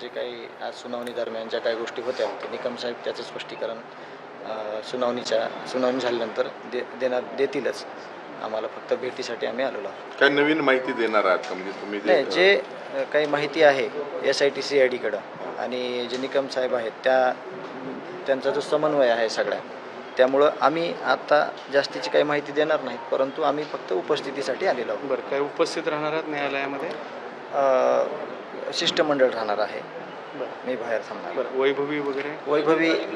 जे काही आज सुनावणी दरम्यान ज्या काही गोष्टी होत्या ते निकम साहेब त्याचं स्पष्टीकरण सुनावणी झाल्यानंतर देतीलच. आम्हाला फक्त भेटीसाठी आम्ही आलेलो आहोत. काय नवीन माहिती देणार आहात का? म्हणजे तुम्ही नाही, जे काही माहिती आहे SIT CIDकडं आणि जे निकम साहेब आहेत त्यांचा जो समन्वय आहे सगळ्या, त्यामुळं आम्ही आता जास्तीची काही माहिती देणार नाही, परंतु आम्ही फक्त उपस्थितीसाठी आलेलो आहोत. बरं, काय उपस्थित राहणार आहात न्यायालयामध्ये? शिष्टमंडळ राहणार आहे, मी बाहेर थांबणार. बरं, वैभवी वगैरे?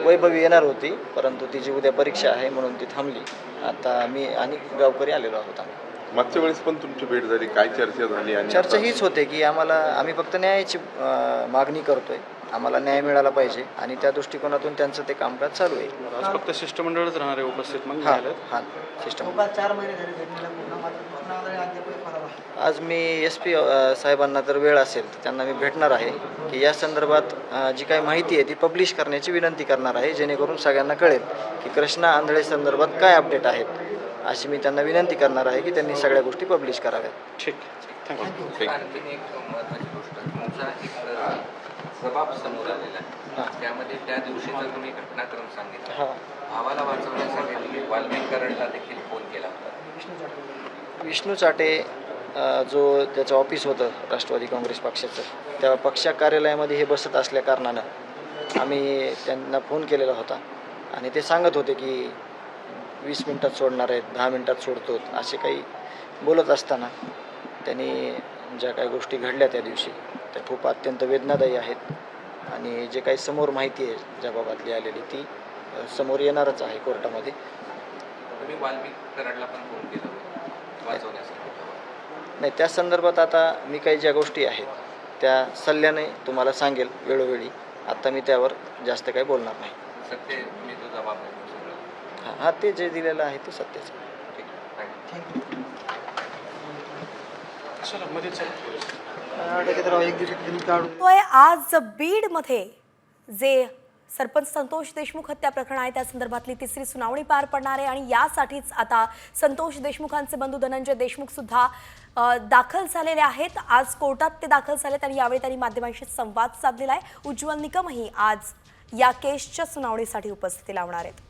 वैभवी येणार होती, परंतु तिची उद्या परीक्षा आहे म्हणून ती थांबली. आता मी आणि गावकरी आलेलो आहोत. आम्ही मागच्या वेळेस पण तुमची भेट झाली, काय चर्चा झाली? आणि चर्चा हीच होते की आम्ही फक्त न्यायाची मागणी करतोय, आम्हाला न्याय मिळाला पाहिजे आणि त्या दृष्टिकोनातून त्यांचं ते कामकाज चालू आहे. आज फक्त शिष्टमंडळच राहणार आहे उपस्थित मग हां न्यायालयात? हां शिष्टमंडळ. 4 महिने झाले भेटलेला पूर्ण आज मी SP साहेबांना जर वेळ असेल तर त्यांना मी भेटणार आहे की या संदर्भात जी काही माहिती आहे ती पब्लिश करण्याची विनंती करणार आहे, जेणेकरून सगळ्यांना कळेल की कृष्णा आंधळे संदर्भात काय अपडेट आहेत. अशी मी त्यांना विनंती करणार आहे की त्यांनी सगळ्या गोष्टी पब्लिश कराव्यात. ठीक, थँक्यू. आणखीन एक महत्त्वाची गोष्ट, तुमचा एक जबाब समोर आलेला आहे, त्यामध्ये त्या दिवशीचा तुम्ही घटनाक्रम सांगितला. हां, भावाला वाचवण्यासाठी तुम्ही वाल्मिक करंडला देखील फोन केला होता. विष्णू चाटे जो त्याचं ऑफिस होतं राष्ट्रवादी काँग्रेस पक्षाचं, त्या पक्ष कार्यालयामध्ये हे बसत असल्या कारणानं आम्ही त्यांना फोन केलेला होता आणि ते सांगत होते की 20 मिनटात सोडणार आहेत, 10 मिनटात सोडतो, असे काही बोलत असताना त्यांनी ज्या काही गोष्टी घडल्या त्या दिवशी त्या खूप अत्यंत वेदनादायी आहेत आणि जे काही समोर माहिती आहे ज्या बाबतली आलेली ती समोर येणारच आहे कोर्टामध्ये. तुम्ही वाल्मिक करंडला पण फोन केला होता वाचवण्यासाठी? नाही, त्या संदर्भात आता मी काही ज्या गोष्टी आहेत त्या सल्ल्याने तुम्हाला सांगेल वेळोवेळी. आत्ता मी त्यावर जास्त काही बोलणार नाही. सत्य तुम्ही तो जबाब देतो सगळं. हां, ते जे दिलेलं आहे ते सत्यच. ठीक आहे, थँक्यू. चला मध्ये आज बीडमध्ये जे सरपंच संतोष देशमुख हत्या प्रकरण आहे त्या संदर्भातली तिसरी सुनावणी पार पडणार आहे आणि यासाठीच आता संतोष देशमुखांचे बंधू धनंजय देशमुख सुद्धा दाखल झालेले आहेत. आज कोर्टात ते दाखल झालेत आणि यावेळी त्यांनी माध्यमांशी संवाद साधलेला आहे. उज्ज्वल निकमही आज या केसच्या सुनावणीसाठी उपस्थिती लावणार आहेत.